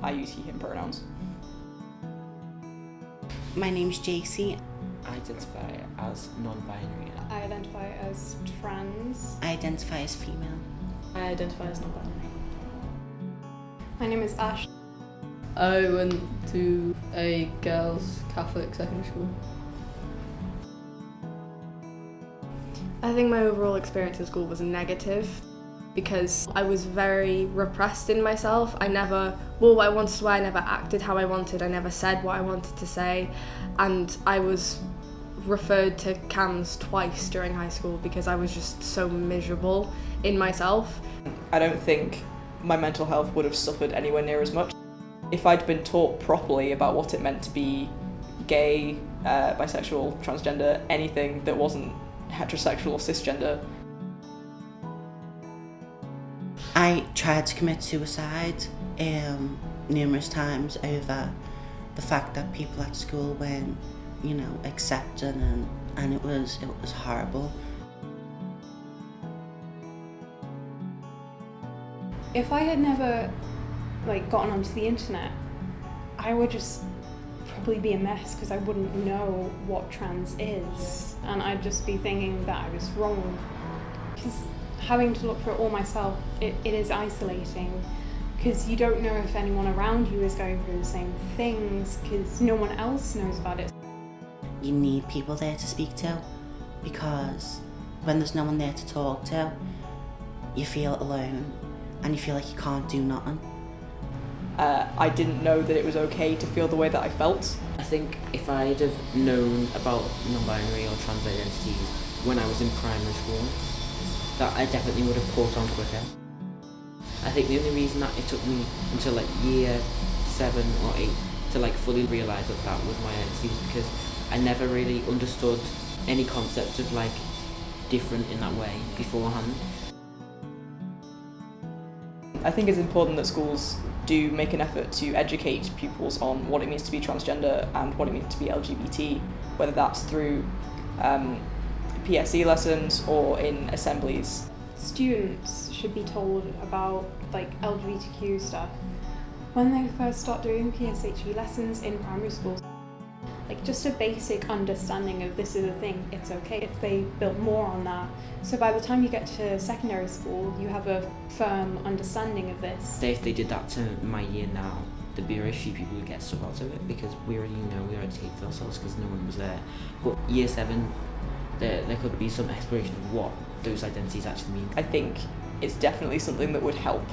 I use he, him pronouns. My name's JC. I identify as non-binary. I identify as trans. I identify as female. I identify as non-binary. My name is Ash. I went to a girls' Catholic secondary school. I think my overall experience in school was negative because I was very repressed in myself. I wanted to I never acted how I wanted, I never said what I wanted to say, and I was referred to CAMS twice during high school because I was just so miserable in myself. I don't think my mental health would have suffered anywhere near as much if I'd been taught properly about what it meant to be gay, bisexual, transgender, anything that wasn't heterosexual or cisgender. I tried to commit suicide numerous times over the fact that people at school weren't, accepting, and it was horrible. If I had never gotten onto the internet, I would just probably be a mess because I wouldn't know what trans is, and I'd just be thinking that I was wrong. Because having to look for it all myself, it is isolating because you don't know if anyone around you is going through the same things because no one else knows about it. You need people there to speak to, because when there's no one there to talk to, you feel alone and you feel like you can't do nothing. I didn't know that it was okay to feel the way that I felt. I think if I'd have known about non-binary or trans identities when I was in primary school, that I definitely would have caught on quicker. I think the only reason that it took me until year 7 or 8 to fully realise that that was my identity was because I never really understood any concept of different in that way beforehand. I think it's important that schools do make an effort to educate pupils on what it means to be transgender and what it means to be LGBT, whether that's through PSE lessons or in assemblies. Students should be told about LGBTQ stuff when they first start doing PSHE lessons in primary schools. Just a basic understanding of this is a thing, it's okay, if they build more on that. So by the time you get to secondary school, you have a firm understanding of this. Say if they did that to my year now, there'd be very few people who get stuff out of it because we already hated ourselves because no one was there. But year 7, there could be some exploration of what those identities actually mean. I think it's definitely something that would help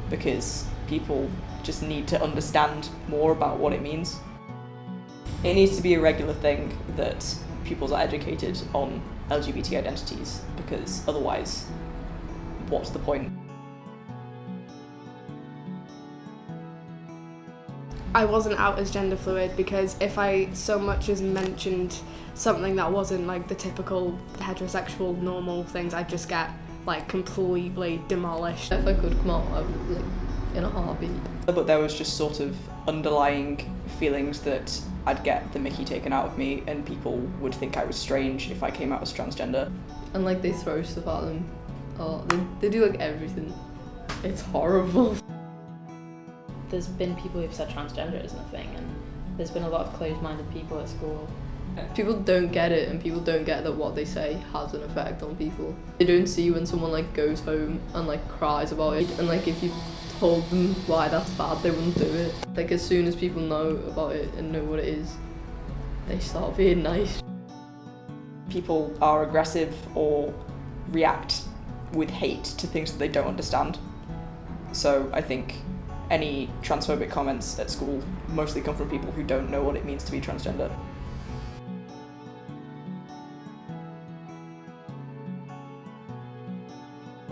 because people just need to understand more about what it means. It needs to be a regular thing that pupils are educated on LGBT identities because otherwise, what's the point? I wasn't out as gender fluid because if I so much as mentioned something that wasn't the typical heterosexual normal things, I'd just get completely demolished. If I could come out, I would in a heartbeat. But there was just sort of underlying feelings that I'd get the mickey taken out of me and people would think I was strange if I came out as transgender. And they throw stuff at them. Oh, they do everything. It's horrible. There's been people who've said transgender isn't a thing, and there's been a lot of closed-minded people at school. People don't get it, and people don't get that what they say has an effect on people. They don't see when someone goes home and cries about it, and if you told them why that's bad, they wouldn't do it. As soon as people know about it and know what it is, they start being nice. People are aggressive or react with hate to things that they don't understand. So I think any transphobic comments at school mostly come from people who don't know what it means to be transgender.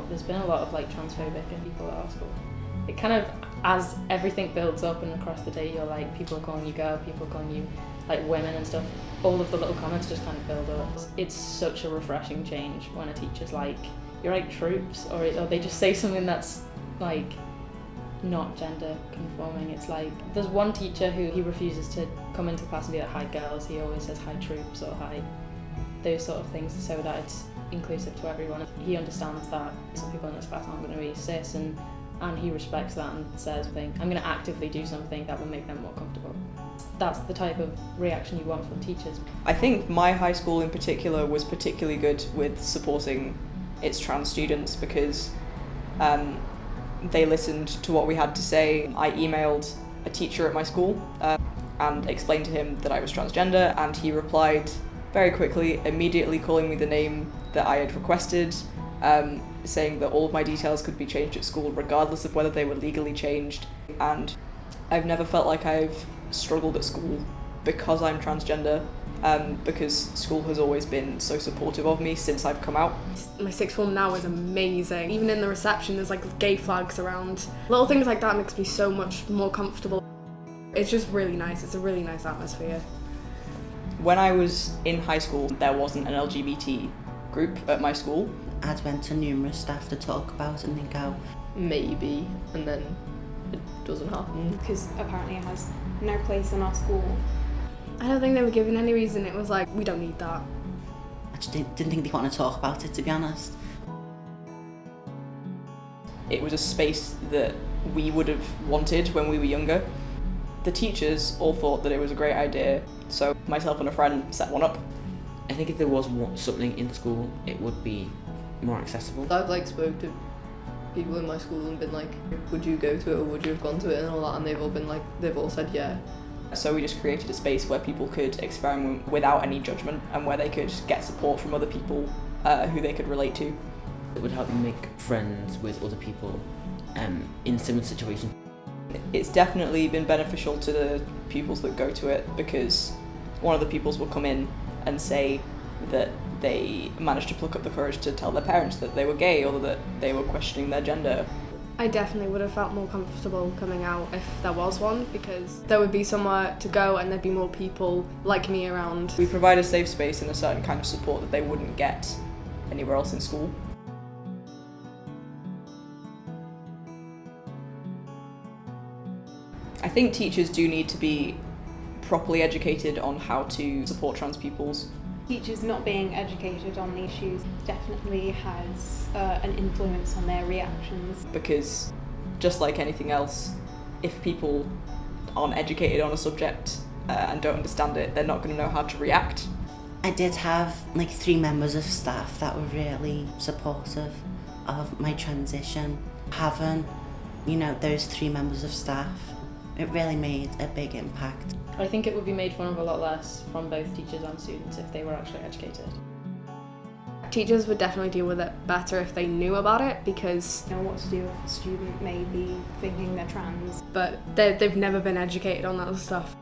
There's been a lot of transphobic people at our school. It kind of, as everything builds up and across the day, you're people are calling you girl, people are calling you women and stuff. All of the little comments just kind of build up. It's such a refreshing change when a teacher's you're troops, or they just say something that's not gender conforming. It's there's one teacher who he refuses to come into class and be hi girls. He always says hi troops or hi those sort of things so that it's inclusive to everyone. He understands that some people in this class aren't going to be cis and and he respects that and says, I'm going to actively do something that will make them more comfortable. That's the type of reaction you want from teachers. I think my high school in particular was particularly good with supporting its trans students because they listened to what we had to say. I emailed a teacher at my school and explained to him that I was transgender, and he replied very quickly, immediately calling me the name that I had requested, saying that all of my details could be changed at school regardless of whether they were legally changed. And I've never felt like I've struggled at school because I'm transgender, because school has always been so supportive of me since I've come out. My sixth form now is amazing. Even in the reception there's like gay flags around. Little things like that makes me so much more comfortable. It's just really nice. It's a really nice atmosphere. When I was in high school, there wasn't an LGBT group at my school. I'd went to numerous staff to talk about it and they go, maybe, and then it doesn't happen. Because apparently it has no place in our school. I don't think they were given any reason. It was like, we don't need that. I just didn't think they want to talk about it, to be honest. It was a space that we would have wanted when we were younger. The teachers all thought that it was a great idea, so myself and a friend set one up. I think if there was something in school, it would be more accessible. I've spoke to people in my school and been like, would you go to it or would you have gone to it and all that, and they've all said yeah. So we just created a space where people could experiment without any judgment and where they could get support from other people who they could relate to. It would help you make friends with other people in similar situations. It's definitely been beneficial to the pupils that go to it because one of the pupils will come in and say that they managed to pluck up the courage to tell their parents that they were gay or that they were questioning their gender. I definitely would have felt more comfortable coming out if there was one, because there would be somewhere to go and there'd be more people like me around. We provide a safe space and a certain kind of support that they wouldn't get anywhere else in school. I think teachers do need to be properly educated on how to support trans pupils. Teachers not being educated on the issues definitely has an influence on their reactions. Because just like anything else, if people aren't educated on a subject and don't understand it, they're not going to know how to react. I did have 3 members of staff that were really supportive of my transition. Having, those 3 members of staff, it really made a big impact. I think it would be made fun of a lot less from both teachers and students if they were actually educated. Teachers would definitely deal with it better if they knew about it, because You know what to do if a student may be thinking they're trans. but they've never been educated on that stuff.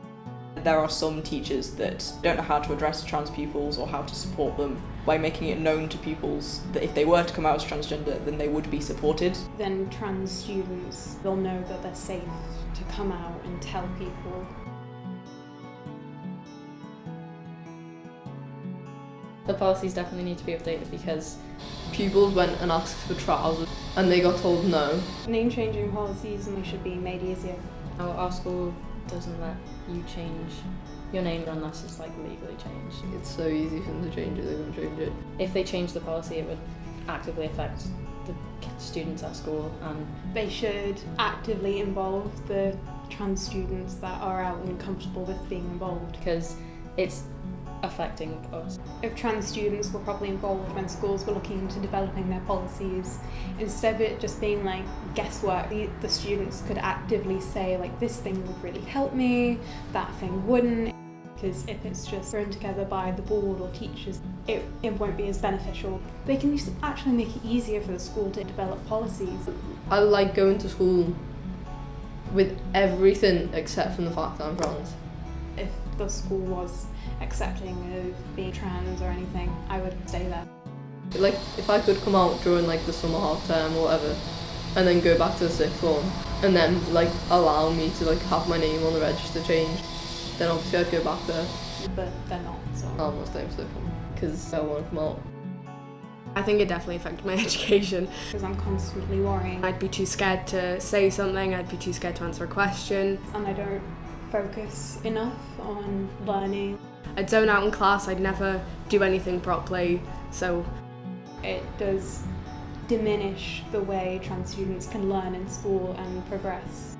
There are some teachers that don't know how to address trans pupils or how to support them by making it known to pupils that if they were to come out as transgender, then they would be supported. Then trans students will know that they're safe to come out and tell people. The policies definitely need to be updated because Pupils went and asked for trousers and they got told no. Name changing policies and they should be made easier. our school doesn't let you change your name unless it's legally changed. It's so easy for them to change it, they won't change it. If they change the policy, it would actively affect the students at school, and They should actively involve the trans students that are out and comfortable with being involved. because it's affecting us. If trans students were properly involved when schools were looking into developing their policies, instead of it just being guesswork, the students could actively say this thing would really help me, that thing wouldn't. Because if it's just thrown together by the board or teachers, it won't be as beneficial. They can actually make it easier for the school to develop policies. I like going to school with everything except from the fact that I'm trans. If the school was accepting of being trans or anything, I would stay there. If I could come out during the summer half term or whatever and then go back to the sixth form and then allow me to have my name on the register changed, then obviously I'd go back there. But they're not, so. I'm not staying for sixth form because I want to come out. I think it definitely affected my education. Because I'm constantly worrying. I'd be too scared to say something, I'd be too scared to answer a question. And I don't focus enough on learning. I'd zone out in class, I'd never do anything properly, so It does diminish the way trans students can learn in school and progress.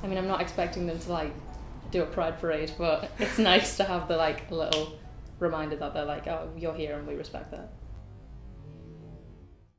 I mean, I'm not expecting them to like do a pride parade, but it's nice to have the like little reminder that they're like, oh, you're here and we respect that.